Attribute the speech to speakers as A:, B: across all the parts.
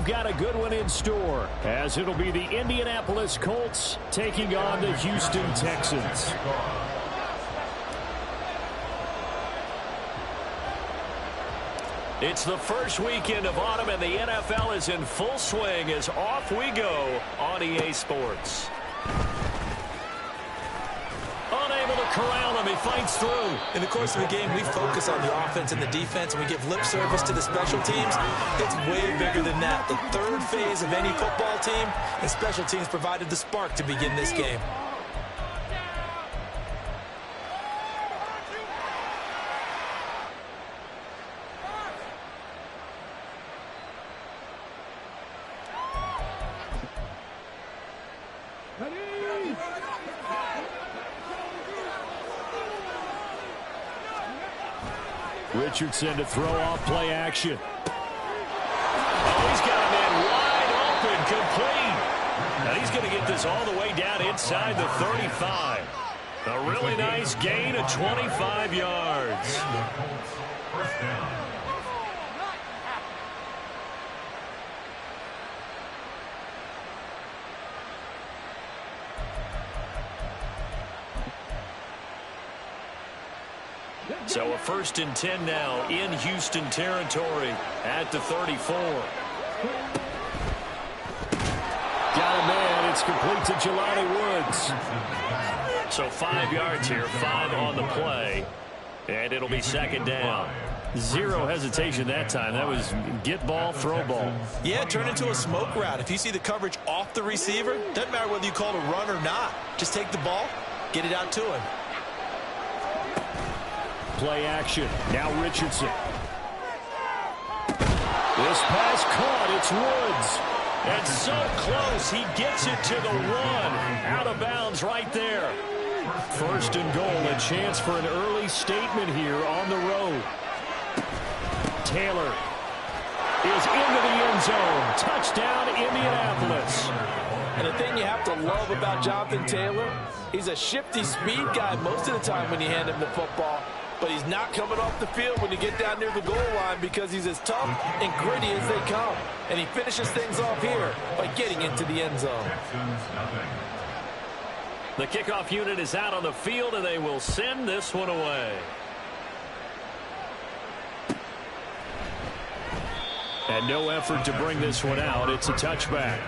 A: got a good one in store, as it'll be the Indianapolis Colts taking on the Houston Texans.
B: It's the first weekend of autumn, and the NFL is in full swing as off we go on EA Sports. Unable to corral him, he fights through.
C: In the course of the game, we focus on the offense and the defense, and we give lip service to the special teams. It's way bigger than that. The third phase of any football team, and special teams provided the spark to begin this game.
A: Richardson to throw off play action.
B: Oh, he's got a man wide open, complete. And he's going to get this all the way down inside the 35. A really nice gain of 25 yards. First down. So a 1st and 10 now in Houston territory at the 34.
A: Got a man. It's complete to Jelani Woods.
B: So 5 yards here, 5 on the play. And it'll be 2nd down.
A: Zero hesitation that time. That was get ball, throw ball.
C: Yeah, turn into a smoke route. If you see the coverage off the receiver, doesn't matter whether you call it a run or not. Just take the ball, get it out to him.
A: Play action. Now Richardson. This pass caught. It's Woods.
B: And so close. He gets it to the 1. Out of bounds right there.
A: 1st and goal. A chance for an early statement here on the road. Taylor is into the end zone. Touchdown, Indianapolis.
D: And the thing you have to love about Jonathan Taylor, he's a shifty speed guy most of the time when you hand him the football. But he's not coming off the field when you get down near the goal line because he's as tough and gritty as they come. And he finishes things off here by getting into the end zone.
B: The kickoff unit is out on the field, and they will send this one away.
A: And no effort to bring this one out. It's a touchback.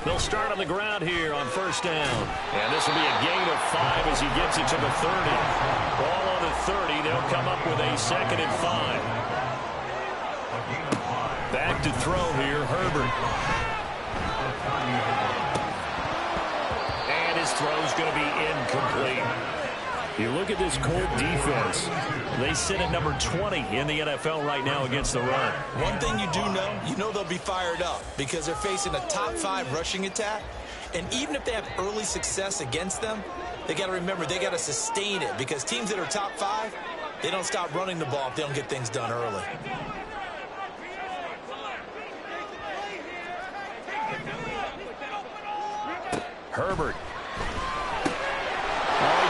B: They'll start on the ground here on 1st down. And this will be a gain of 5 as he gets it to the 30. Ball on the 30. They'll come up with a 2nd and 5. Back to throw here, Herbert. And his throw's going to be incomplete.
A: You look at this Colt defense.
B: They sit at number 20 in the NFL right now against the run.
C: One thing you do know, they'll be fired up because they're facing a top 5 rushing attack. And even if they have early success against them, they got to remember they got to sustain it because teams that are top 5, they don't stop running the ball if they don't get things done early.
A: Herbert.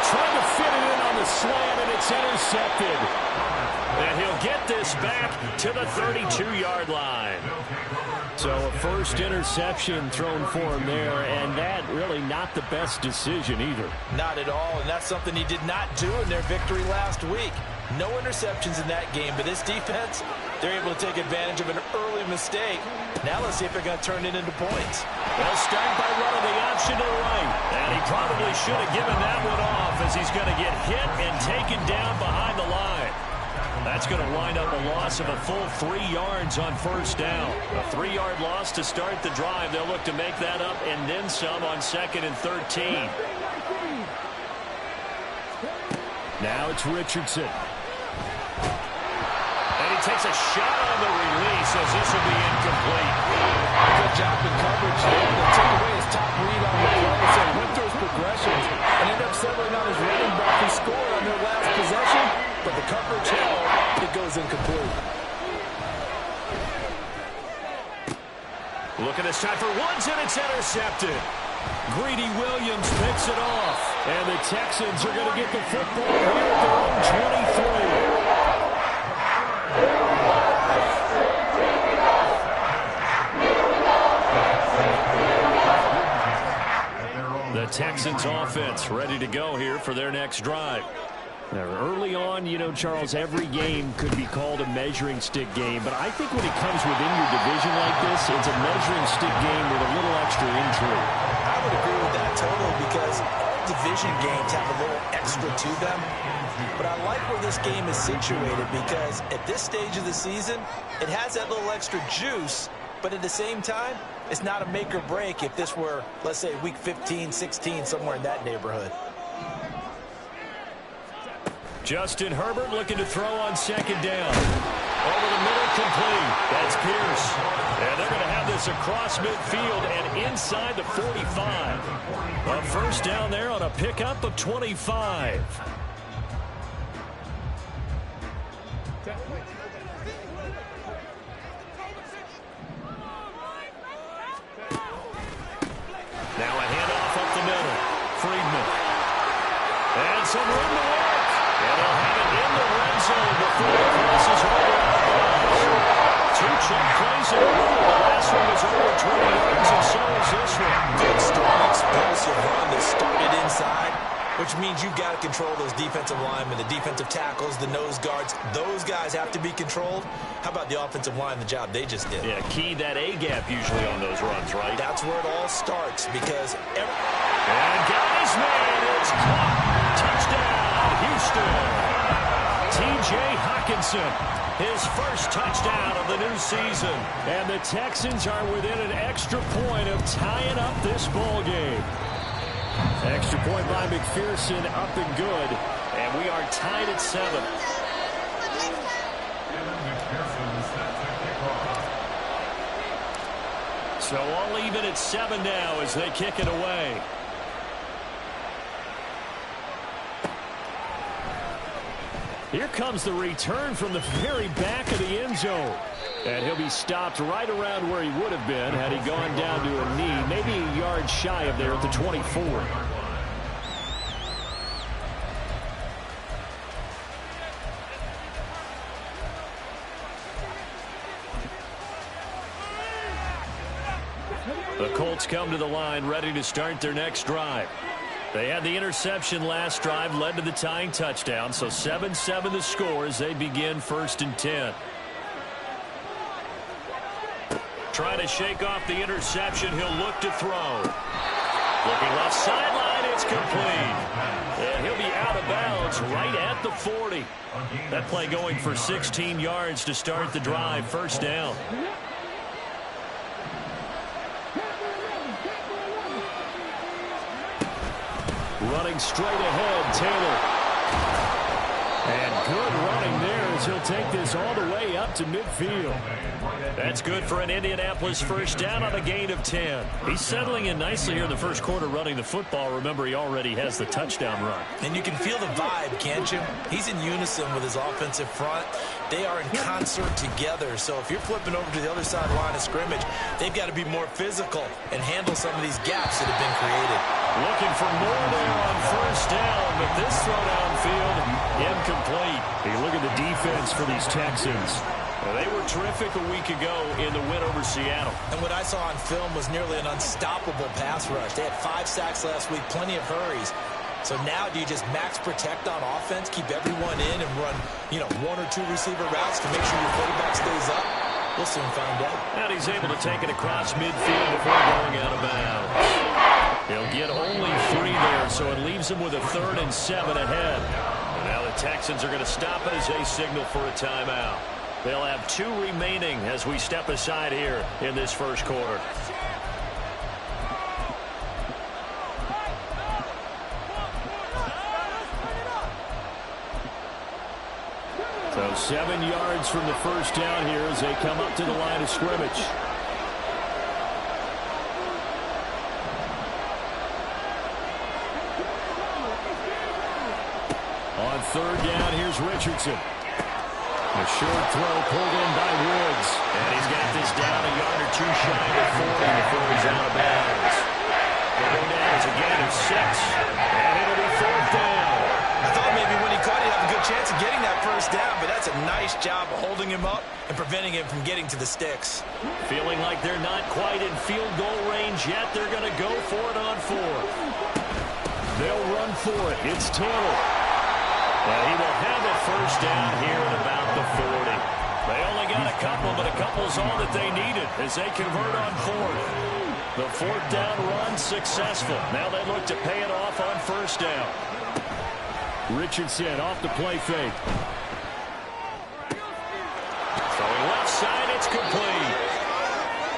A: Trying to fit it in on the slant, and it's intercepted.
B: And he'll get this back to the 32-yard line.
A: So a first interception thrown for him there, and that really not the best decision either.
D: Not at all, and that's something he did not do in their victory last week. No interceptions in that game, but this defense, they're able to take advantage of an early mistake. Now let's see if they're going to turn it into points.
B: They'll start by running the option to the right. And he probably should have given that one off as he's going to get hit and taken down behind the line. That's going to wind up a loss of a full 3 yards on 1st down. A 3-yard loss to start the drive. They'll look to make that up and then some on 2nd and 13.
A: Now it's Richardson.
B: And he takes a shot on the release as this will be incomplete.
D: Good job in coverage there. They took away his top read on the play, so he went through his progressions and ended up settling on his running back who scored on their last possession, but the coverage held. The is incomplete.
B: Look at this time for Woods, and it's intercepted. Greedy Williams picks it off.
A: And the Texans are going to get the football here at their own 23.
B: The Texans offense ready to go here for their next drive.
A: Now, early on, you know, Charles, every game could be called a measuring stick game. But I think when it comes within your division like this, it's a measuring stick game with a little extra intrigue.
C: I would agree with that totally because division games have a little extra to them. But I like where this game is situated because at this stage of the season, it has that little extra juice. But at the same time, it's not a make or break if this were, let's say, week 15, 16, somewhere in that neighborhood.
B: Justin Herbert looking to throw on second down. Over the middle, complete. That's Pierce. And they're going to have this across midfield and inside the 45. A first down there on a pickup of 25. Now a handoff up the middle. Friedman. And some room to work. And they'll have it in the red zone before it crosses over. Two check plays in a row. The last one was over 20 yards, and so is this one.
C: Good, strong, explosive run that started inside, which means you've got to control those defensive linemen, the defensive tackles, the nose guards. Those guys have to be controlled. How about the offensive line, the job they just did?
B: Yeah, key that A-gap usually on those runs, right?
C: That's where it all starts because
B: And guys, man, it's caught. Touchdown, Houston. T.J. Hockenson, his first touchdown of the new season.
A: And the Texans are within an extra point of tying up this ball game. Extra point by McPherson, up and good.
B: And we are tied at 7. So all even at 7 now as they kick it away.
A: Here comes the return from the very back of the end zone. And he'll be stopped right around where he would have been had he gone down to a knee, maybe a yard shy of there at the 24.
B: The Colts come to the line ready to start their next drive. They had the interception last drive, led to the tying touchdown, so 7-7 the score as they begin 1st and 10. Trying to shake off the interception, he'll look to throw. Looking left sideline, it's complete. And he'll be out of bounds right at the 40. That play going for 16 yards to start the drive, 1st down.
A: Running straight ahead, Taylor. And good running there as he'll take this all the way up to midfield.
B: That's good for an Indianapolis first down on a gain of 10. He's settling in nicely here in the first quarter running the football. Remember, he already has the touchdown run.
C: And you can feel the vibe, can't you? He's in unison with his offensive front. They are in concert together. So if you're flipping over to the other side line of scrimmage, they've got to be more physical and handle some of these gaps that have been created.
B: Looking for more there on first down, but this throw downfield, incomplete.
A: Hey, look at the defense for these Texans.
B: Well, they were terrific a week ago in the win over Seattle.
C: And what I saw on film was nearly an unstoppable pass rush. They had 5 sacks last week, plenty of hurries. So now do you just max protect on offense, keep everyone in and run, 1 or 2 receiver routes to make sure your quarterback stays up? We'll soon find out.
B: And he's able to take it across midfield before going out of bounds. He'll get only 3 there, so it leaves him with a 3rd and 7 ahead. And now the Texans are going to stop it as they signal for a timeout. They'll have 2 remaining as we step aside here in this first quarter.
A: So 7 yards from the first down here as they come up to the line of scrimmage. On 3rd down, here's Richardson. A short throw pulled in by Woods.
B: And he's got this down a yard or two shy of 40 before he's out of bounds. They'll go down as a gain of 6. And it'll be 4th down.
C: I thought maybe when he caught, he'd have a good chance of getting that first down, but that's a nice job of holding him up and preventing him from getting to the sticks.
B: Feeling like they're not quite in field goal range yet. They're going to go for it on 4th.
A: They'll run for it. It's Taylor.
B: And he will have a first down here at about the 40. They only got a couple, but a couple's all that they needed as they convert on 4th. The 4th down run successful. Now they look to pay it off on 1st down.
A: Richardson off the play fake.
B: Throwing left side, it's complete.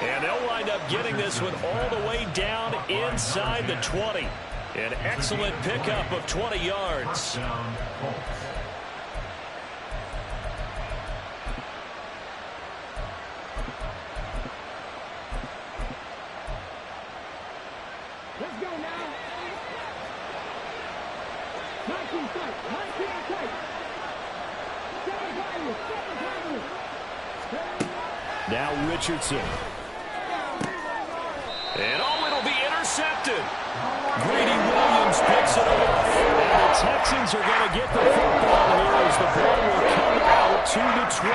B: And they'll wind up getting this one all the way down inside the 20. An excellent pickup of 20 yards.
E: Let's go now. 19 tight. 19 tight. 7
A: Now Richardson.
B: And oh, it'll be intercepted. Grady Williams picks it off.
A: And the Texans are going to get the football here as the ball will come out to the 20.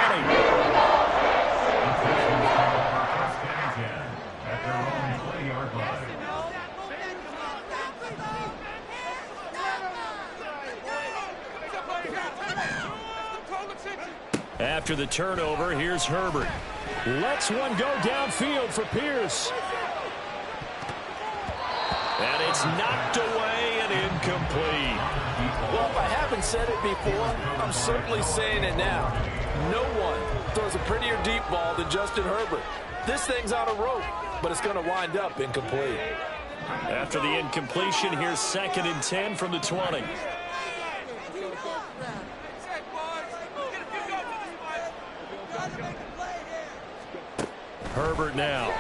A: After the turnover, here's Herbert. Lets one go downfield for Pierce.
B: And it's knocked away and incomplete.
D: Well, if I haven't said it before, I'm certainly saying it now. No one throws a prettier deep ball than Justin Herbert. This thing's on a rope, but it's going to wind up incomplete.
B: After the incompletion, here's 2nd and 10 from the 20.
A: Herbert now.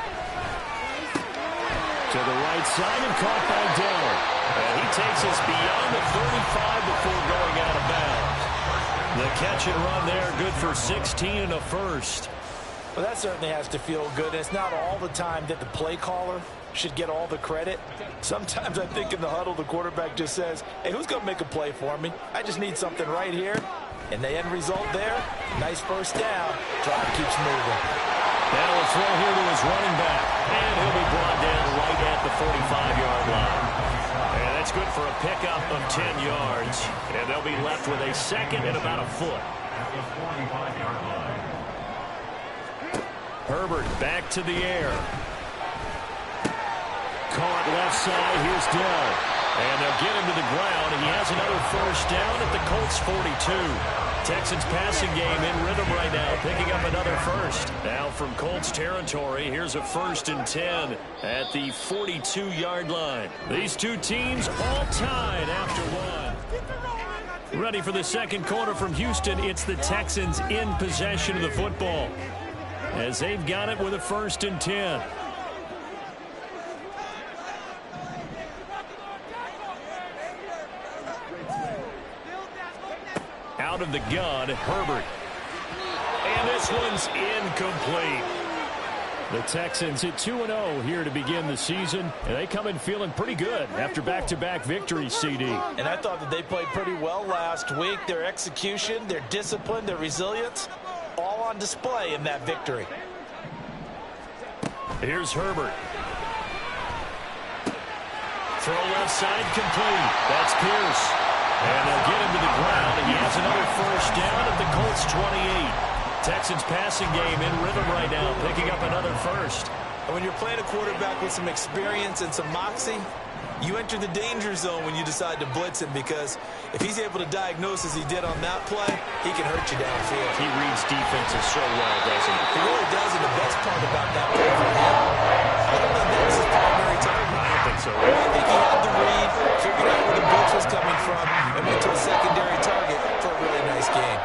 A: To the right side and caught by Dell.
B: And he takes us beyond the 35 before going out of bounds. The catch and run there, good for 16 and a first.
D: Well, that certainly has to feel good. It's not all the time that the play caller should get all the credit. Sometimes I think in the huddle, the quarterback just says, hey, who's going to make a play for me? I just need something right here. And the end result there, nice first down. Drive keeps moving.
B: Now a throw here to his running back. And he'll be brought down right at the 45-yard line. And that's good for a pickup of 10 yards. And they'll be left with a 2nd and about a foot.
A: Herbert back to the air. Caught left side. Here's Dell.
B: And they'll get him to the ground. And he has another first down at the Colts 42. Texans passing game in rhythm right now, picking up another first. Now from Colts territory, here's a 1st and 10 at the 42-yard line. These two teams all tied after one.
A: Ready for the second quarter from Houston. It's the Texans in possession of the football as they've got it with a 1st and 10. Out of the gun, Herbert.
B: And this one's incomplete.
A: The Texans at 2-0 here to begin the season, and they come in feeling pretty good after back-to-back victories, CD.
D: And I thought that they played pretty well last week. Their execution, their discipline, their resilience, all on display in that victory.
A: Here's Herbert.
B: Throw left side complete. That's Pierce. And they'll get him to the ground, and he has another first down at the Colts 28. Texans passing game in rhythm right now, picking up another first.
C: And when you're playing a quarterback with some experience and some moxie, you enter the danger zone when you decide to blitz him, because if he's able to diagnose as he did on that play, he can hurt you downfield.
B: He reads defenses so well, doesn't he?
C: He really does, and the best part about that play for him, I don't think that was his primary target.
B: I don't think so.
C: I think he had the read, figured out where the blitz was coming from, and went to a secondary target for a really nice game.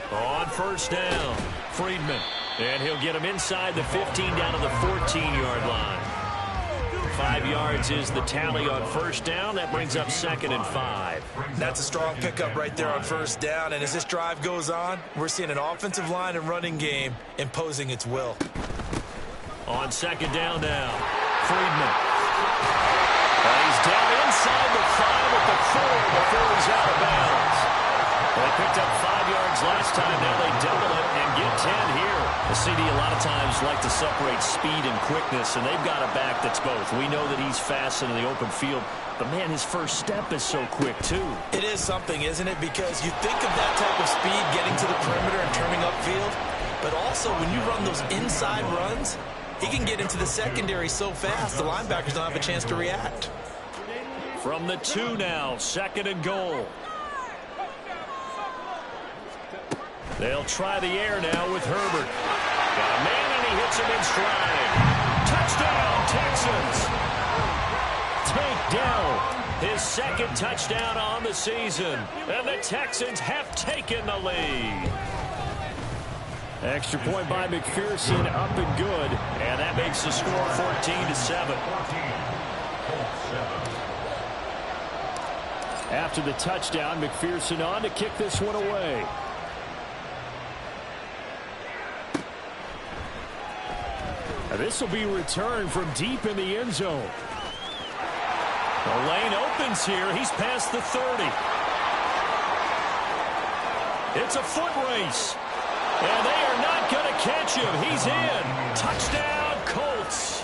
B: On first down, Friedman. And he'll get him inside the 15 down to the 14-yard line. 5 5 yards is the tally on first down. That brings up 2nd and 5.
C: That's a strong pickup right there on first down. And as this drive goes on, we're seeing an offensive line and running game imposing its will.
B: On 2nd down now, Friedman. And he's down inside the 5 at the 4 before he's out of bounds. They picked up 5 yards last time. Now they double it and get 10 here. The CD a lot of times like to separate speed and quickness, and they've got a back that's both. We know that he's fast in the open field, but, man, his first step is so quick, too.
C: It is something, isn't it? Because you think of that type of speed getting to the perimeter and turning upfield, but also when you run those inside runs, he can get into the secondary so fast the linebackers don't have a chance to react.
B: From the 2 now, 2nd and goal. They'll try the air now with Herbert. Got a man, and he hits him in stride. Touchdown, Texans. Takedown. His 2nd touchdown on the season. And the Texans have taken the lead.
A: Extra point by McPherson, up and good.
B: And that makes the score 14-7.
A: After the touchdown, McPherson on to kick this one away. This will be returned from deep in the end zone.
B: The lane opens here. He's past the 30. It's a foot race. And they are not going to catch him. He's in. Touchdown, Colts.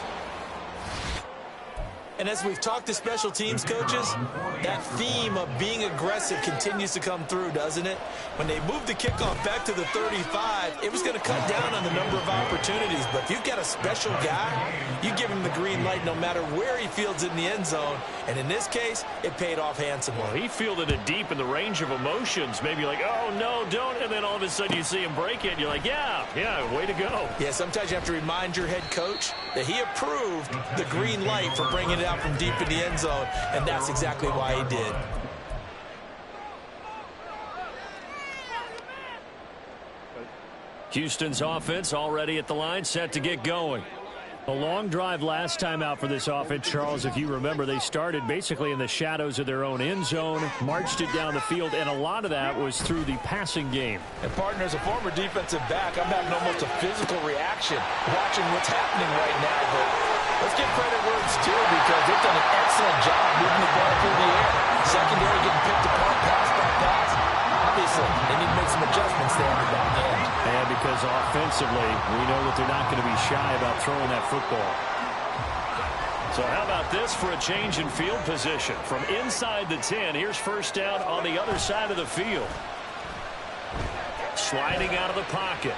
C: And as we've talked to special teams coaches, that theme of being aggressive continues to come through, doesn't it? When they moved the kickoff back to the 35, it was going to cut down on the number of opportunities. But if you've got a special guy, you give him the green light no matter where he fields in the end zone. And in this case, it paid off handsomely.
B: Well, he fielded it deep in the range of emotions. Maybe like, oh, no, don't. And then all of a sudden you see him break it, and you're like, yeah, way to go.
C: Yeah, sometimes you have to remind your head coach that he approved the green light for bringing it out from deep in the end zone, and that's exactly why he did.
B: Houston's offense already at the line, set to get going.
A: A long drive last time out for this offense, Charles. If you remember, they started basically in the shadows of their own end zone, marched it down the field, and a lot of that was through the passing game.
D: And, partner, as a former defensive back, I'm having almost a physical reaction watching what's happening right now. But let's give credit where it's due, because they've done an excellent job moving the ball through the air. Secondary getting picked apart, pass by pass. Obviously, they need to make some adjustments there on the back end.
A: And because offensively, we know that they're not going to be shy about throwing that football.
B: So how about this for a change in field position? From inside the 10, here's first down on the other side of the field. Sliding out of the pocket.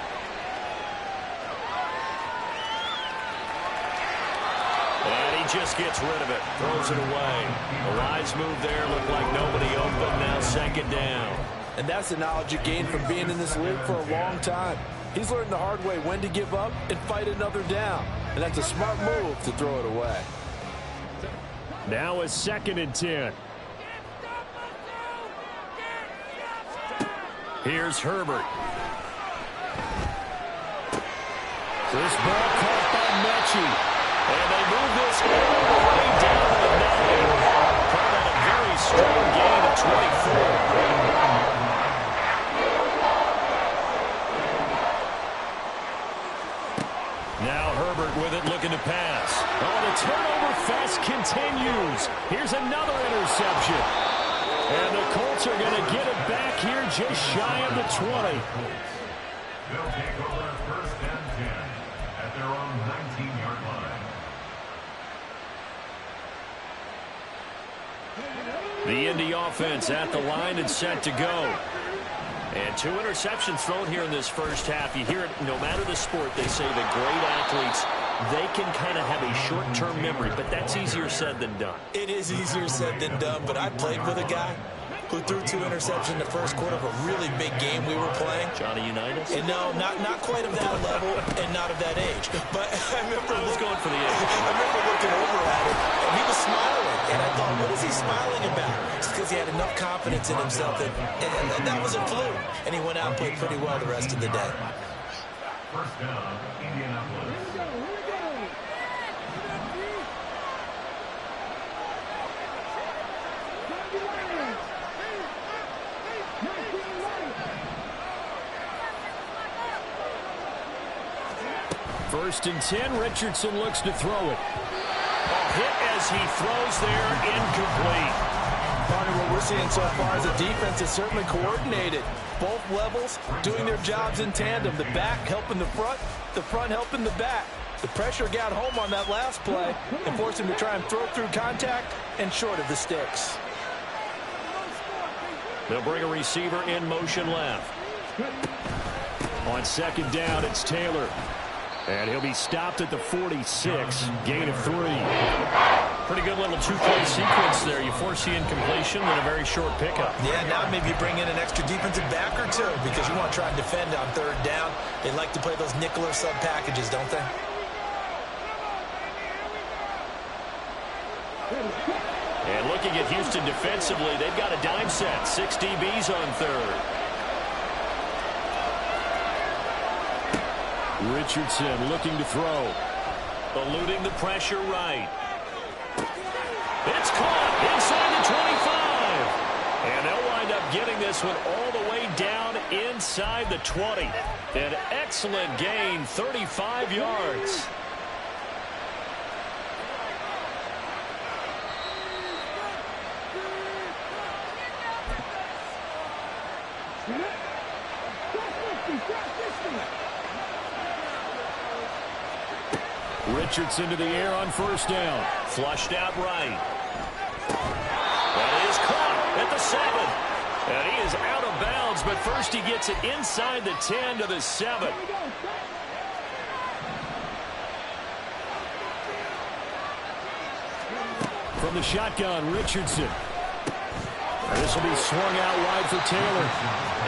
B: And he just gets rid of it. Throws it away. The lines move there. Look like nobody open. Now 2nd down.
D: And that's the knowledge you gain from being in this league for a long time. He's learned the hard way when to give up and fight another down. And that's a smart move to throw it away.
A: Now a 2nd and 10.
B: Here's Herbert.
A: This ball caught by Mechie.
B: And they move this all the way down to the 9. Caught on a very strong gain of 24. Now Herbert with it, looking to pass.
A: Oh, the turnover fest continues. Here's another interception. And the Colts are going to get it back here just shy of the 20.
F: They'll take over at 1st and 10 at their own 19-yard line.
B: The Indy offense at the line and set to go. And 2 interceptions thrown here in this first half. You hear it, no matter the sport, they say that great athletes, they can kind of have a short-term memory, but that's easier said than done.
C: It is easier said than done, but I played with a guy who threw 2 interceptions in the first quarter of a really big game we were playing.
B: Johnny Unitas?
C: And no, not quite of that level and not of that age. But I remember
B: I was going for the age.
C: I remember looking over at him, and he was smiling. And I thought, what is he smiling about? It's because he had enough confidence in himself that and that was a fluke. And he went out and played pretty well the rest of the day.
F: First down, Indianapolis.
A: 1st and 10. Richardson looks to throw it.
B: Hit as he throws there, incomplete.
D: Partner, what we're seeing so far is the defense is certainly coordinated. Both levels doing their jobs in tandem. The back helping the front helping the back. The pressure got home on that last play and forced him to try and throw through contact and short of the sticks.
B: They'll bring a receiver in motion left.
A: On 2nd down, it's Taylor. And he'll be stopped at the 46, gain of 3.
B: Pretty good little two-play sequence there. You force the incompletion and a very short pickup.
C: Yeah, now maybe you bring in an extra defensive back or two because you want to try and defend on 3rd down. They like to play those nickel or sub packages, don't they?
B: And looking at Houston defensively, they've got a dime set. 6 DBs on 3rd.
A: Richardson looking to throw.
B: Eluding the pressure right. It's caught inside the 25. And they'll wind up getting this one all the way down inside the 20. An excellent gain, 35 yards.
A: Richardson to the air on 1st down.
B: Flushed out right. That is caught at the 7. And he is out of bounds, but first he gets it inside the 10 to the 7.
A: From the shotgun, Richardson. This will be swung out wide for Taylor.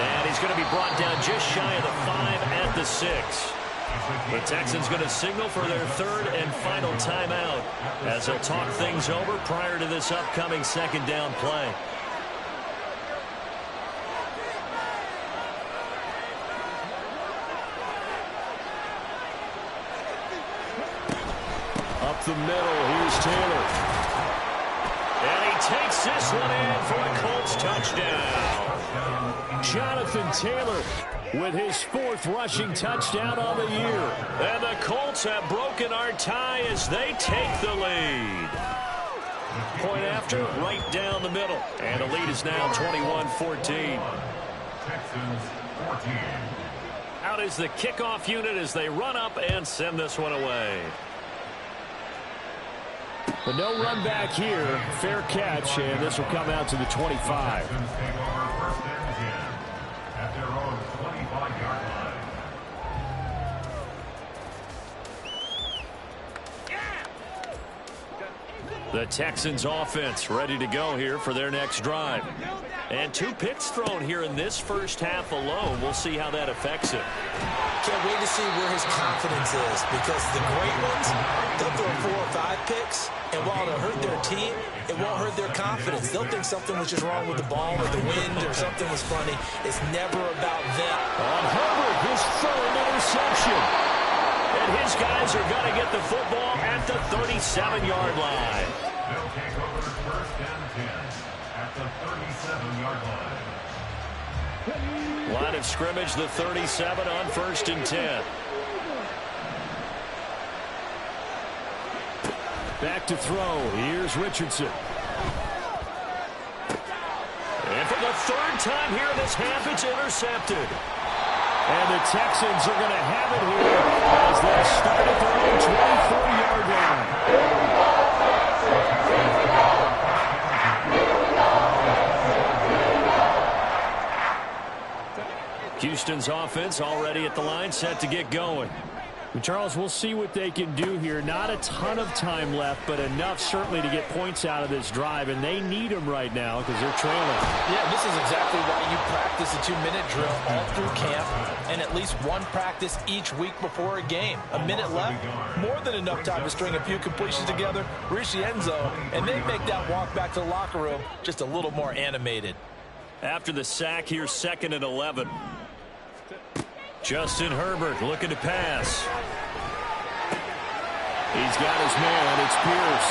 B: And he's going to be brought down just shy of the 5 at the 6. The Texans going to signal for their 3rd and final timeout as they'll talk things over prior to this upcoming 2nd down play.
A: Up the middle, here's Taylor.
B: And he takes this one in for a Colts touchdown.
A: Jonathan Taylor with his 4th rushing touchdown on the year.
B: And the Colts have broken our tie as they take the lead. Point after, right down the middle. And the lead is now 21-14.
F: Texans 14.
B: Out is the kickoff unit as they run up and send this one away.
A: But no run back here. Fair catch, and this will come out to the 25.
F: Texans take over 1st and 10 at their own 25-yard line.
B: The Texans offense ready to go here for their next drive. And 2 picks thrown here in this first half alone. We'll see how that affects it.
C: Can't wait to see where his confidence is because the great ones, they'll throw 4 or 5 picks, and while it'll hurt their team, it won't hurt their confidence. They'll think something was just wrong with the ball or the wind or something was funny. It's never about them.
A: On Herbert, his 3rd interception.
B: And his guys are going to get the football at the 37-yard line.
F: They'll take over 1st and 10 at the 37-yard line.
B: Line of scrimmage, the 37 on 1st and 10.
A: Back to throw. Here's Richardson.
B: And for the 3rd time here in this half, it's intercepted.
A: And the Texans are going to have it here as they start at their own 24-yard line.
B: Houston's offense already at the line, set to get going.
A: And Charles, we'll see what they can do here. Not a ton of time left, but enough certainly to get points out of this drive, and they need them right now because they're trailing.
D: Yeah, this is exactly why you practice a 2-minute drill all through camp and at least 1 practice each week before a game. A minute left, more than enough time to string a few completions together, reach the end zone, and then make that walk back to the locker room just a little more animated.
B: After the sack, here's 2nd and 11. Justin Herbert looking to pass.
A: He's got his man. It's Pierce.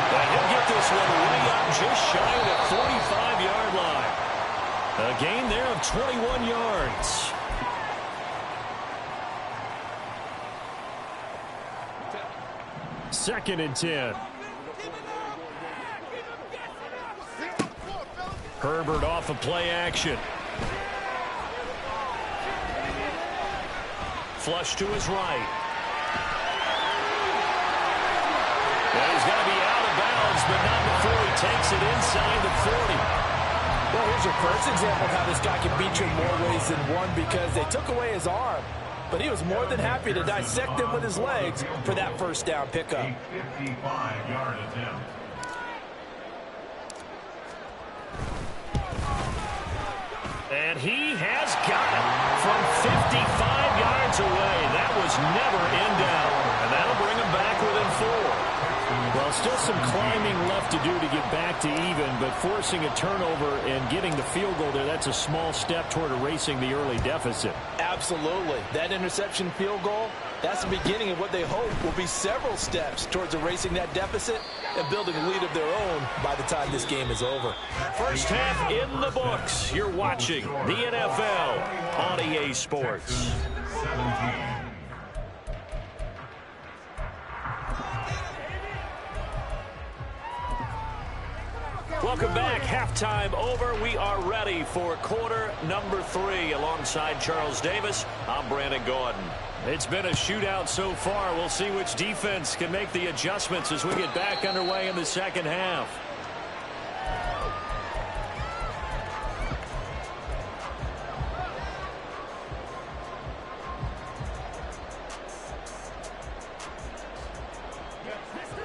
B: And he'll get this one way up just shy of the 45-yard line. A gain there of 21 yards.
A: 2nd and 10. Herbert off of play action. Flush to his right. And he's going to be out of bounds, but not before he takes it inside the 40.
D: Well, here's your first example of how this guy can beat you in more ways than one, because they took away his arm, but he was more than happy to dissect him with his legs for that first down pickup.
F: 55-yard attempt.
B: And he has got it from 55 yards away. That was never in doubt. And that'll bring him back within 4.
A: Well, still some climbing left to do to get back to even, but forcing a turnover and getting the field goal there, that's a small step toward erasing the early deficit.
D: Absolutely. That interception field goal, that's the beginning of what they hope will be several steps towards erasing that deficit and building a lead of their own by the time this game is over.
B: First half in the books. You're watching the NFL on EA Sports.
F: 17.
B: Welcome back. Halftime over. We are ready for quarter number 3. Alongside Charles Davis, I'm Brandon Gordon. It's been a shootout so far. We'll see which defense can make the adjustments as we get back underway in the second half.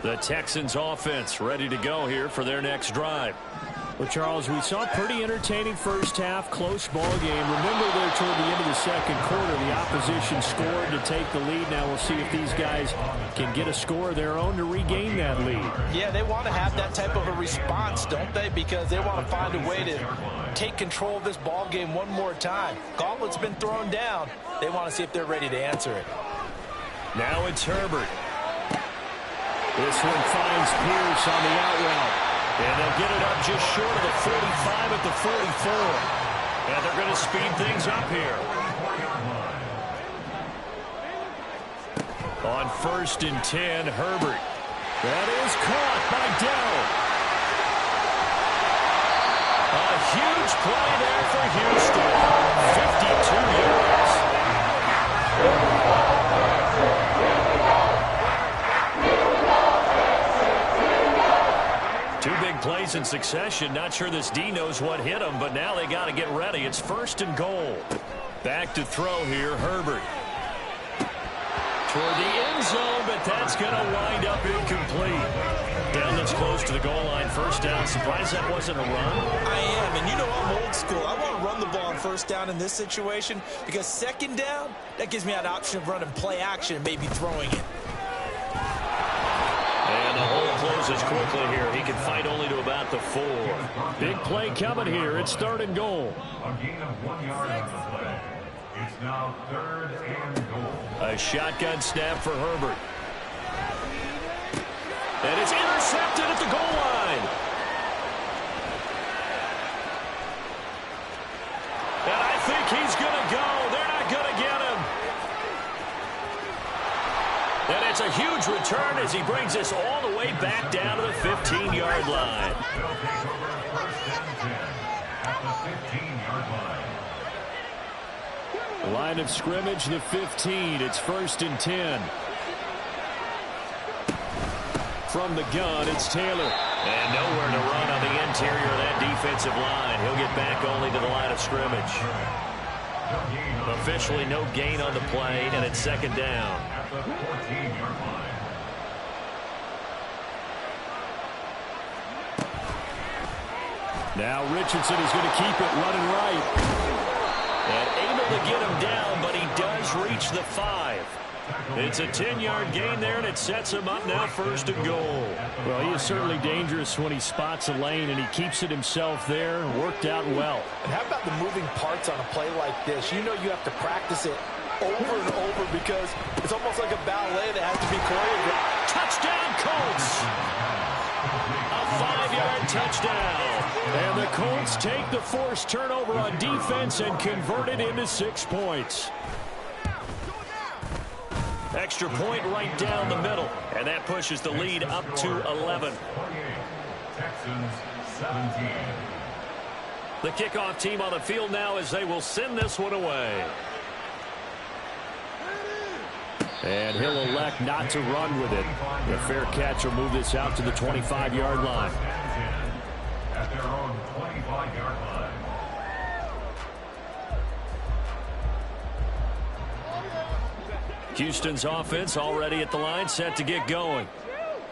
B: The Texans offense ready to go here for their next drive.
A: Well, Charles, we saw a pretty entertaining first half, close ball game. Remember there toward the end of the second quarter, the opposition scored to take the lead. Now we'll see if these guys can get a score of their own to regain that lead.
D: Yeah, they want to have that type of a response, don't they? Because they want to find a way to take control of this ball game one more time. Gauntlet's been thrown down. They want to see if they're ready to answer it.
B: Now it's Herbert.
A: This one finds Pierce on the out route.
B: And they'll get it up just short of the 45 at the 44. And they're going to speed things up here. On 1st and 10, Herbert.
A: That is caught by Dell.
B: A huge play there for Houston. 52 yards. Two big plays in succession. Not sure this D knows what hit him, but now they got to get ready. It's 1st and goal. Back to throw here, Herbert. Toward the end zone, but that's going to wind up incomplete. Down this close to the goal line, first down. Surprised that wasn't a run?
C: I am, and you know I'm old school. I want to run the ball on first down in this situation because second down, that gives me an option of running play action and maybe throwing it.
B: And the hole closes quickly here. He can fight only to about the 4.
A: Big play coming here. It's 3rd and goal.
F: A gain of 1 yard on the play. It's now 3rd and goal.
B: A shotgun snap for Herbert. And it's intercepted at the goal line. And I think he's going to go. They're not going to get him. And it's a huge return as he brings us all the way back down to the 15-yard line.
F: They'll take over 1st and 10 at the 15-yard line.
A: Line of scrimmage, the 15. It's 1st and 10. From the gun, it's Taylor.
B: And nowhere to run on the interior of that defensive line. He'll get back only to the line of scrimmage. Officially no gain on the play, and it's 2nd down.
F: At the 14-yard line.
A: Now Richardson is going to keep it running right.
B: And able to get him down, but he does reach the 5. It's a 10-yard gain there, and it sets him up now 1st and goal.
A: Well, he is certainly dangerous when he spots a lane, and he keeps it himself there. Worked out well.
D: And how about the moving parts on a play like this? You know you have to practice it over and over because it's almost like a ballet that has to be choreographed.
B: Touchdown, Colts! A 5-yard touchdown.
A: And the Colts take the forced turnover on defense and convert it into 6 points.
B: Extra point right down the middle. And that pushes the lead up to 11.
F: 28. Texans 17.
B: The kickoff team on the field now as they will send this one away.
A: And he'll elect not to run with it. The fair catch will move this out to the 25-yard line.
F: At their own 25-yard line.
B: Houston's offense already at the line, set to get going.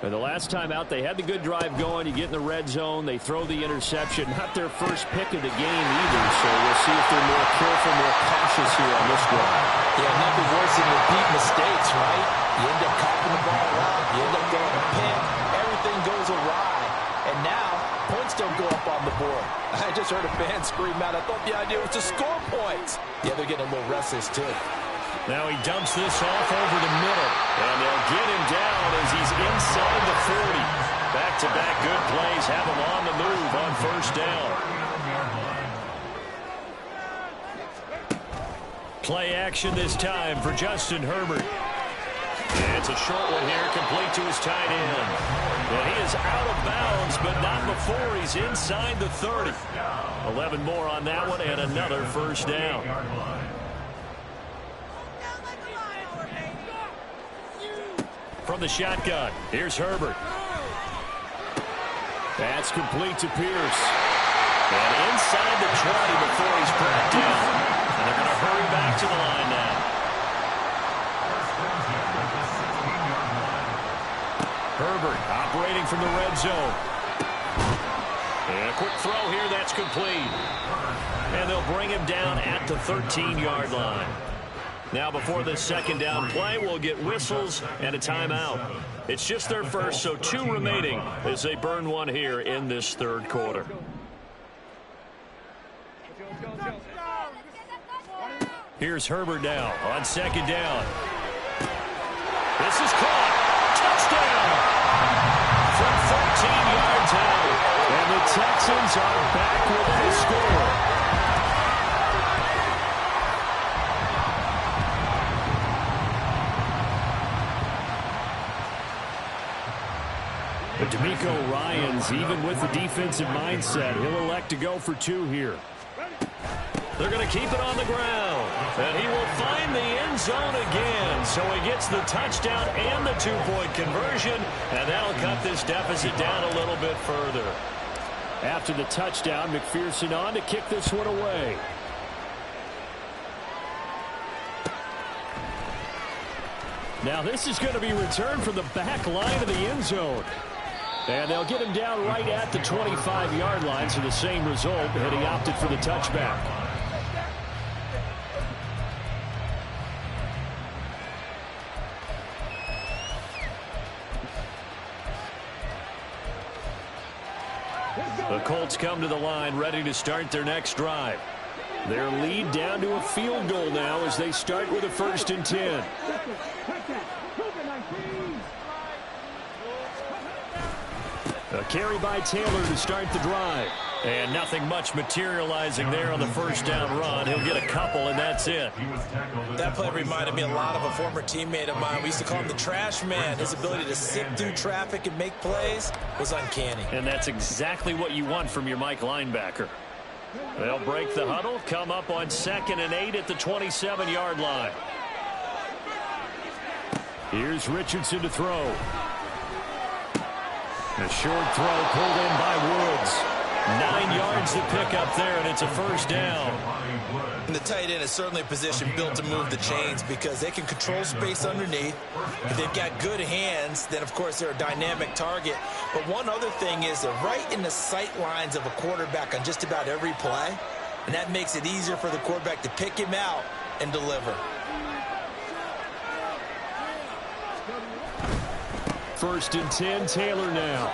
A: And the last time out, they had the good drive going. You get in the red zone, they throw the interception. Not their first pick of the game either, so we'll see if they're more careful, more cautious here on this drive.
C: Yeah, nothing worse than repeat mistakes, right? You end up coughing the ball up, you end up throwing a pick, everything goes awry. And now, points don't go up on the board. I just heard a fan scream out, I thought the idea was to score points. Yeah, they're getting a little restless, too.
B: Now he dumps this off over the middle. And they'll get him down as he's inside the 40. Back-to-back good plays have him on the move on first down. Play action this time for Justin Herbert. And it's a short one here, complete to his tight end. And he is out of bounds, but not before he's inside the 30. 11 more on that one and another first down. From the shotgun, here's Herbert.
A: That's complete to Pierce.
B: And inside the 20 before he's brought down. And they're going to hurry back to the line now. Herbert operating from the red zone. And a quick throw here, that's complete. And they'll bring him down at the 13-yard line. Now before this second down play, we'll get whistles and a timeout. It's just their first, so 2 remaining as they burn one here in this third quarter. Here's Herbert now on second down. This is caught. Touchdown! From 14 yards out.
A: And the Texans are back with a score. But DeMeco Ryans, even with the defensive mindset, he'll elect to go for 2 here.
B: They're going to keep it on the ground. And he will find the end zone again. So he gets the touchdown and the 2-point conversion. And that'll cut this deficit down a little bit further.
A: After the touchdown, McPherson on to kick this one away. Now this is going to be returned from the back line of the end zone. And they'll get him down right at the 25-yard line, so the same result, and he opted for the touchback. The Colts come to the line, ready to start their next drive. Their lead down to a field goal now as they start with a 1st and 10. A carry by Taylor to start the drive.
B: And nothing much materializing there on the first down run. He'll get a couple, and that's it.
C: That play reminded me a lot of a former teammate of mine. We used to call him the trash man. His ability to sift through traffic and make plays was uncanny.
B: And that's exactly what you want from your Mike linebacker. They'll break the huddle, come up on 2nd and 8 at the 27-yard line.
A: Here's Richardson to throw. A short throw pulled in by Woods.
B: 9 yards to pick up there, and it's a first down.
C: And the tight end is certainly a position built to move the chains because they can control space underneath. If they've got good hands, then, of course, they're a dynamic target. But one other thing is they're right in the sight lines of a quarterback on just about every play, and that makes it easier for the quarterback to pick him out and deliver.
A: 1st and 10, Taylor now.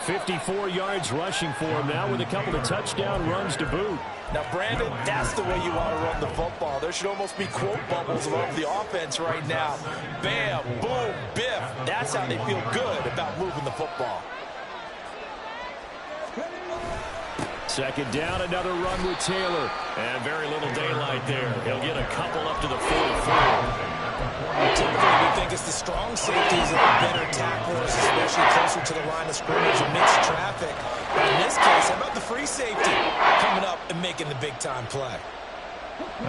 A: 54 yards rushing for him now with a couple of touchdown runs to boot.
D: Now, Brandon, that's the way you want to run the football. There should almost be quote bubbles above the offense right now. Bam, boom, biff. That's how they feel good about moving the football.
A: Second down, another run with Taylor.
B: And very little daylight there. He'll get a couple up to the 44.
C: Typically, we think it's the strong safeties that are better tacklers, especially closer to the line of scrimmage amidst traffic. But in this case, how about the free safety coming up and making the big-time play?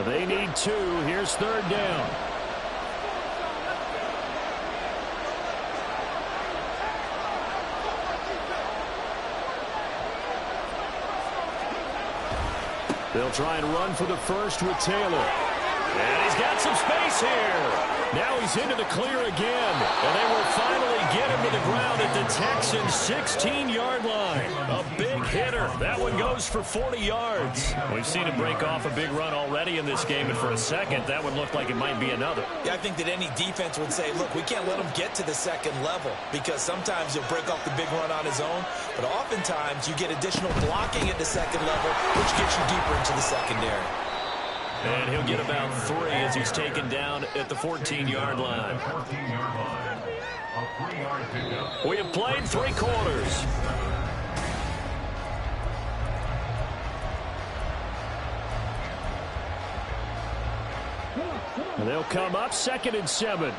A: They need 2. Here's third down. They'll try and run for the first with Taylor.
B: And he's got some space here.
A: Now he's into the clear again.
B: And they will finally get him to the ground at the Texans' 16-yard line. A big hitter. That one goes for 40 yards. We've seen him break off a big run already in this game, and for a second, that one looked like it might be another.
C: Yeah, I think that any defense would say, look, we can't let him get to the second level because sometimes he'll break off the big run on his own, but oftentimes you get additional blocking at the second level, which gets you deeper into the secondary.
B: And he'll get about 3 as he's taken down at the 14-yard line. We have played 3 quarters.
A: And they'll come up 2nd and 7.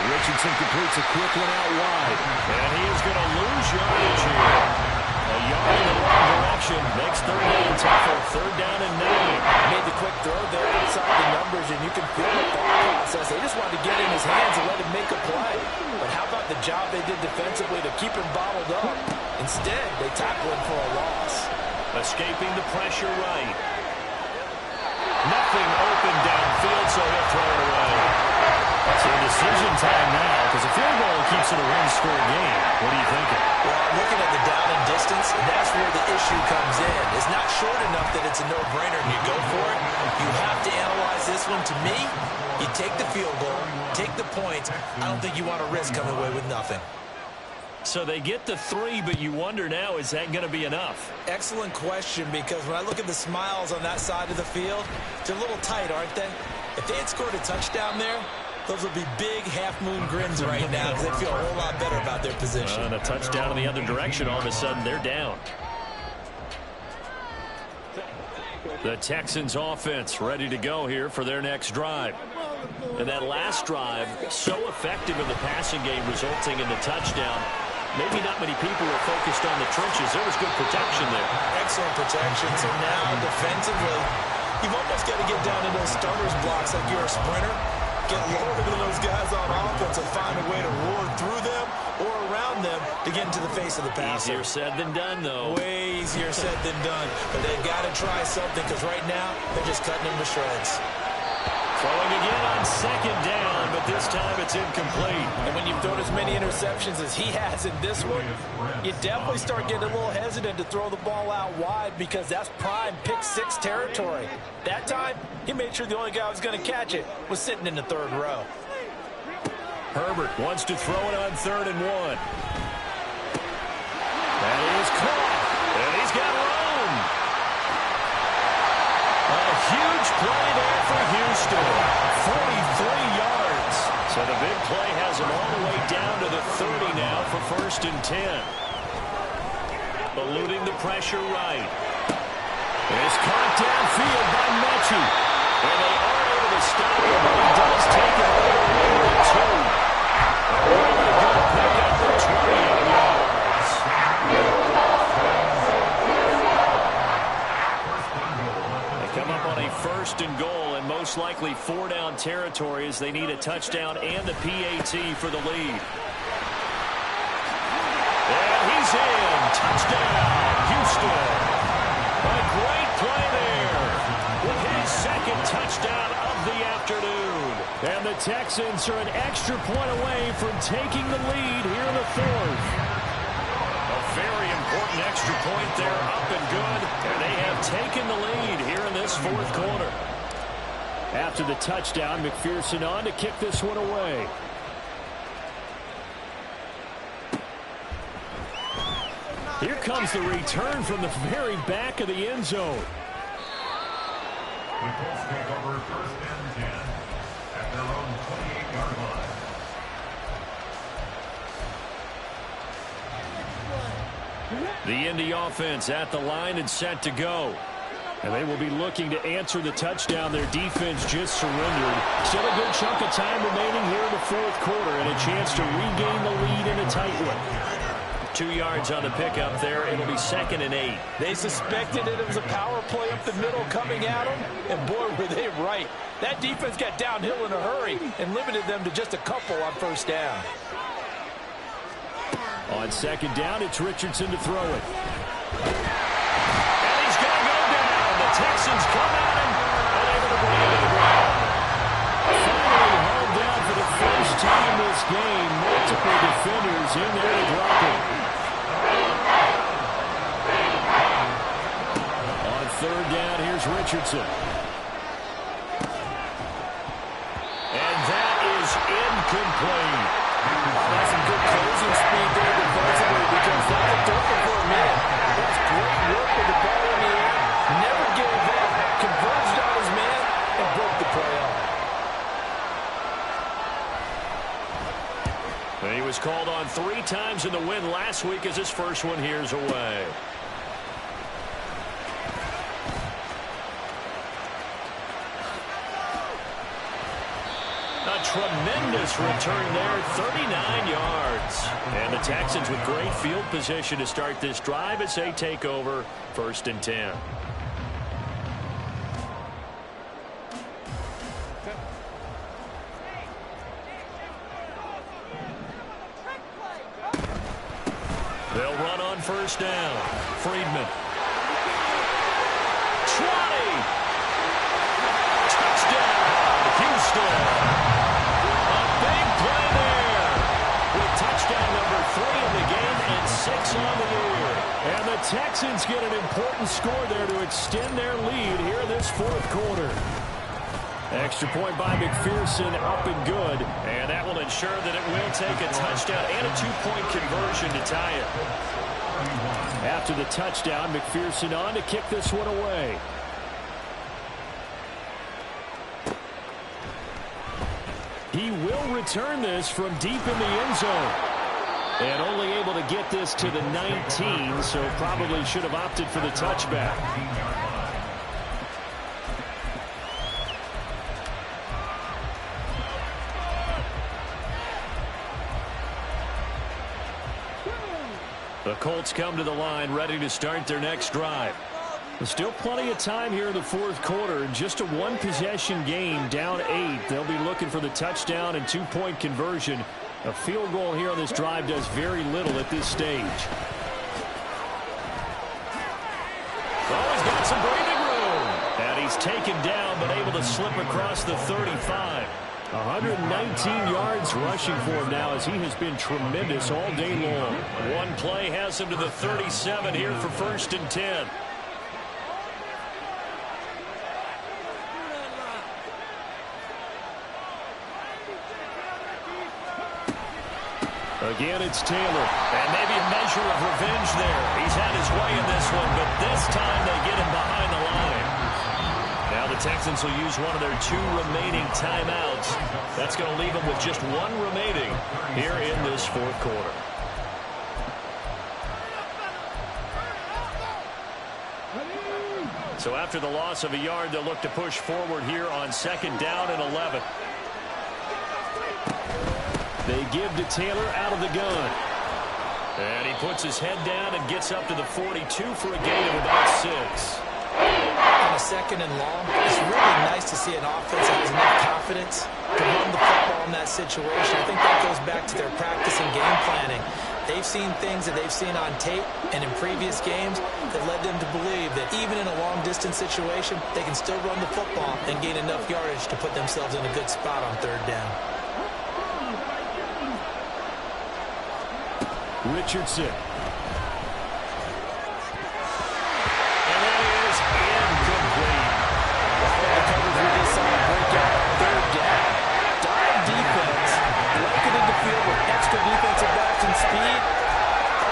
A: Richardson completes a quick one out wide.
B: And he is going to lose yardage here. A yard in the wrong direction. Makes third down tackle. Third down and 9.
D: Made the quick throw there outside the numbers, and you can feel the thought process. They just wanted to get in his hands and let him make a play. But how about the job they did defensively to keep him bottled up? Instead, they tackle him for a loss.
B: Escaping the pressure right. Nothing open downfield, so he'll throw it away.
A: So decision time now, because a field goal keeps it a one-score game. What are you thinking?
C: Well, I'm looking at the down and distance, and that's where the issue comes in. It's not short enough that it's a no-brainer and you go for it. You have to analyze this one. To me, you take the field goal, take the points. I don't think you want to risk coming away with nothing.
B: So they get the 3, but you wonder now, is that going to be enough?
C: Excellent question, because when I look at the smiles on that side of the field, they're a little tight, aren't they? If they had scored a touchdown there, those would be big half-moon grins right now because they feel a whole lot better about their position.
B: And a touchdown in the other direction, all of a sudden they're down. The Texans offense ready to go here for their next drive. And that last drive, so effective in the passing game, resulting in the touchdown. Maybe not many people were focused on the trenches. There was good protection there.
C: Excellent protection. So now defensively, you've almost got to get down to those starters blocks like you're a sprinter. Get lower than those guys on offense and find a way to roar through them or around them to get into the face of the passer.
B: Easier said than done, though.
C: Way easier said than done. But they've got to try something because right now they're just cutting them to shreds.
B: Throwing again on 2nd down, but this time it's incomplete.
D: And when you've thrown as many interceptions as he has in this one, you definitely start getting a little hesitant to throw the ball out wide because that's prime pick 6 territory. That time, he made sure the only guy who was going to catch it was sitting in the 3rd row.
B: Herbert wants to throw it on 3rd and 1. That is caught, and he's got room. A huge play there for Houston. 43 yards. So the big play has him all the way down to the 30 now for 1st and 10. Eluding the pressure right.
A: It's caught downfield by Mechie.
B: And they are able to stop him, but he does take it all the way to 2. Really good pickup for 28 yards. They come up on a 1st and goal, and most likely 4-down territory as they need a touchdown and a PAT for the lead. And he's in. Touchdown, Houston. A great play there with his 2nd touchdown of the afternoon.
A: And the Texans are an extra point away from taking the lead here in the 4th.
B: A very important extra point there, up and good. And they have taken the lead here in this 4th quarter.
A: After the touchdown, McPherson on to kick this one away. Here comes the return from the very back of the end zone.
F: The Colts take over 1st and 10 at their own 28-yard line.
B: The Indy offense at the line and set to go.
A: And they will be looking to answer the touchdown. Their defense just surrendered. Still a good chunk of time remaining here in the fourth quarter and a chance to regain the lead in a tight one.
B: 2 yards on the pickup there. It'll be 2nd and 8.
D: They suspected it was a power play up the middle coming at them, and boy, were they right. That defense got downhill in a hurry and limited them to just a couple on first down.
A: On 2nd down, it's Richardson to throw it.
B: And he's going to go down. The Texans come at him, unable to bring him to the ground.
A: Finally hauled down for the first time this game. Multiple defenders in there to drop him. On 3rd down, here's Richardson.
B: And that is incomplete.
D: That's some good closing speed there defensively because that looked open for a minute. That's great work with the ball in the air. Never gave up. Converged on his man and broke the play up.
B: He was called on 3 times in the win last week as his first one here's away. A tremendous return there, 39 yards. And the Texans with great field position to start this drive as they take over 1st and 10. They'll run on 1st down. Friedman. 20. Touchdown, Houston. A big play there. With touchdown number 3 in the game and 6 on the year.
A: And the Texans get an important score there to extend their lead here in this fourth quarter. Extra point by McPherson, up and good.
B: And that will ensure that it will take a touchdown and a 2-point conversion to tie it.
A: After the touchdown, McPherson on to kick this one away. He will return this from deep in the end zone. And only able to get this to the 19, so probably should have opted for the touchback.
B: The Colts come to the line ready to start their next drive.
A: There's still plenty of time here in the fourth quarter. Just a one-possession game, down 8. They'll be looking for the touchdown and 2-point conversion. A field goal here on this drive does very little at this stage.
B: Oh, he's got some breathing room. And he's taken down but able to slip across the 35.
A: 119 yards rushing for him now as he has been tremendous all day long.
B: One play has him to the 37 here for 1st and 10.
A: Again, it's Taylor.
B: And maybe a measure of revenge there. He's had his way in this one, but this time they get him behind the line. Now the Texans will use one of their 2 remaining timeouts. That's going to leave them with just 1 remaining here in this fourth quarter. So after the loss of a yard, they'll look to push forward here on 2nd down and 11.
A: They give to Taylor out of the gun.
B: And he puts his head down and gets up to the 42 for a gain of about 6.
C: On a 2nd and long, it's really nice to see an offense that has enough confidence to run the football in that situation. I think that goes back to their practice and game planning. They've seen things that they've seen on tape and in previous games that led them to believe that even in a long-distance situation, they can still run the football and gain enough yardage to put themselves in a good spot on 3rd down.
A: Richardson.
B: And that is incomplete.
D: Cover through this side, breakout, 3rd down. Dive defense, blanketed the field with extra defensive backs and speed,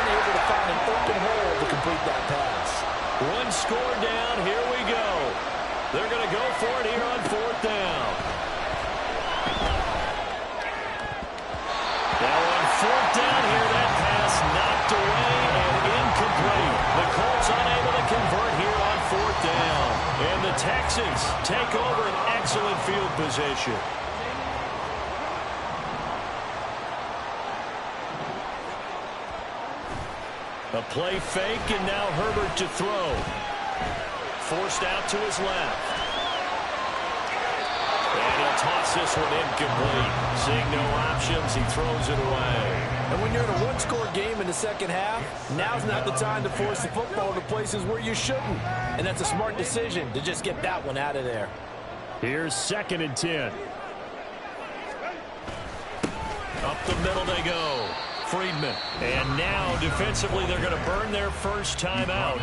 D: unable to find an open hole to complete that pass.
B: 1 score down, here we go. They're going to go for it here on 4th down. Now on 4th down here, that pass knocked away and incomplete. position. A play fake, and now Herbert to throw. Forced out to his left. And he'll toss this one incomplete. Seeing no options, he throws it away.
D: And when you're in a one-score game in the second half, now's not the time to force the football to places where you shouldn't. And that's a smart decision to just get that one out of there.
A: Here's 2nd and 10.
B: Up the middle they go. Friedman. And now, defensively, they're going to burn their first time out.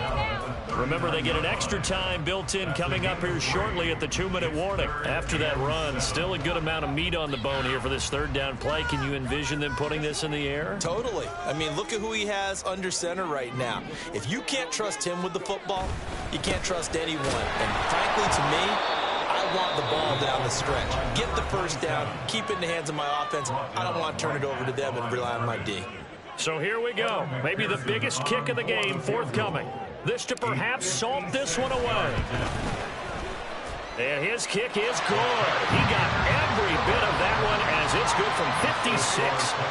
B: Remember, they get an extra time built in coming up here shortly at the 2-minute warning. After that run, still a good amount of meat on the bone here for this 3rd down play. Can you envision them putting this in the air?
C: Totally. I mean, look at who he has under center right now. If you can't trust him with the football, you can't trust anyone. And frankly, to me, I want the ball down the stretch. Get the first down, keep it in the hands of my offense. I don't want to turn it over to them and rely on my D.
B: So here we go. Maybe the biggest kick of the game forthcoming. This to perhaps salt this one away. And his kick is good. He got every bit of that one as it's good from 56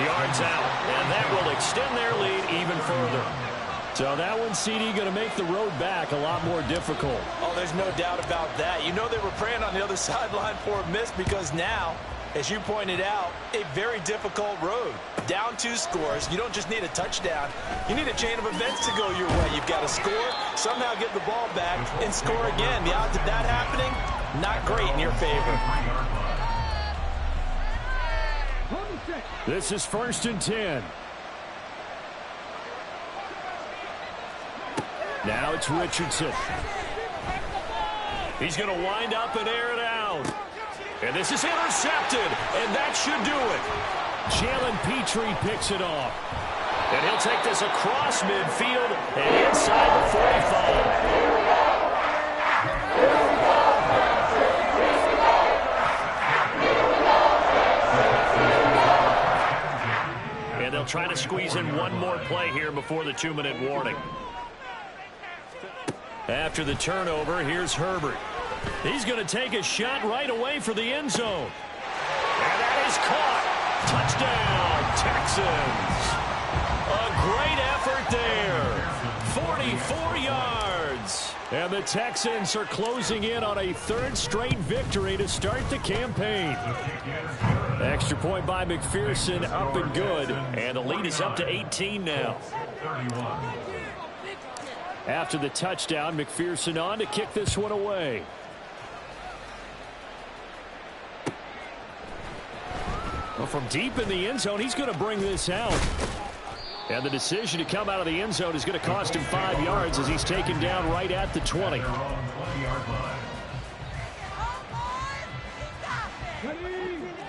B: yards out. And that will extend their lead even further.
A: So that one, CD, going to make the road back a lot more difficult.
C: Oh, there's no doubt about that. You know they were praying on the other sideline for a miss because now, as you pointed out, a very difficult road. Down 2 scores. You don't just need a touchdown. You need a chain of events to go your way. You've got to score, somehow get the ball back, and score again. The odds of that happening, not great in your favor.
A: This is 1st and 10. Now it's Richardson.
B: He's going to wind up and air it out. And this is intercepted, and that should do it.
A: Jalen Petrie picks it off.
B: And he'll take this across midfield and inside the 45. And they'll try to squeeze in one more play here before the 2-minute warning. After the turnover, here's Herbert. He's going to take a shot right away for the end zone. And that is caught. Touchdown, Texans. A great effort there. 44 yards.
A: And the Texans are closing in on a 3rd straight victory to start the campaign. Extra point by McPherson, up and good.
B: And the lead is up to 18 now.
A: After the touchdown, McPherson on to kick this one away. Well, from deep in the end zone, he's going to bring this out. And the decision to come out of the end zone is going to cost him 5 yards as he's taken down right at the 20.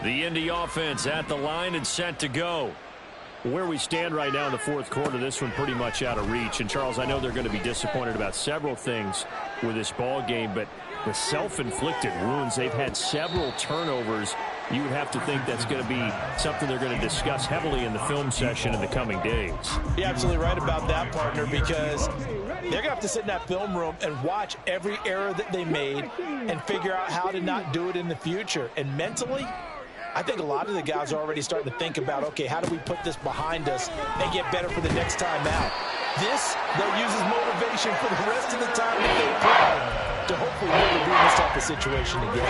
B: The Indy offense at the line and set to go.
A: Where we stand right now in the 4th quarter, this one pretty much out of reach. And, Charles, I know they're going to be disappointed about several things with this ball game, but the self-inflicted wounds, they've had several turnovers. You would have to think that's going to be something they're going to discuss heavily in the film session in the coming days.
C: You're absolutely right about that, partner, because they're going to have to sit in that film room and watch every error that they made and figure out how to not do it in the future. And mentally, I think a lot of the guys are already starting to think about, okay, how do we put this behind us and get better for the next time out? This, they'll use as motivation for the rest of the time that they play to hopefully never be in this type of situation again.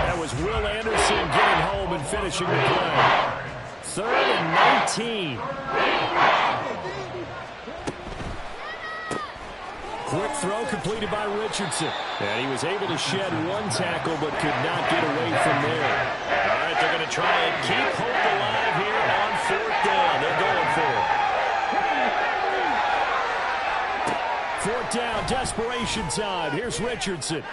A: That was Will Anderson getting home and finishing the play. 3rd and 19. Quick throw completed by Richardson. And he was able to shed one tackle but could not get away from there.
B: All right, they're going to try and keep hope alive here on 4th down. They're going for it.
A: 4th down, desperation time. Here's Richardson.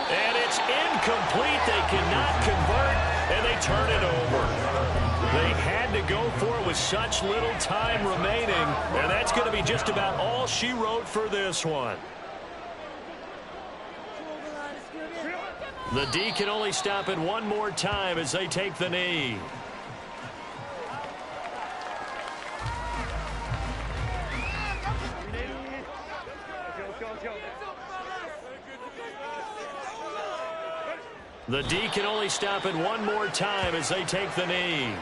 B: And it's incomplete. They cannot convert, and they turn it over. They had to go for it with such little time remaining, and that's going to be just about all she wrote for this one. The D can only stop it one more time as they take the knee. The D can only stop it one more time as they take the knee.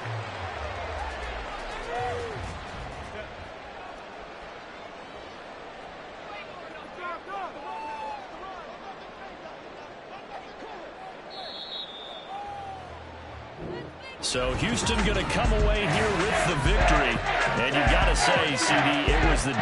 B: So Houston going to come away here with the victory. And you've got to say, CD, it was the defense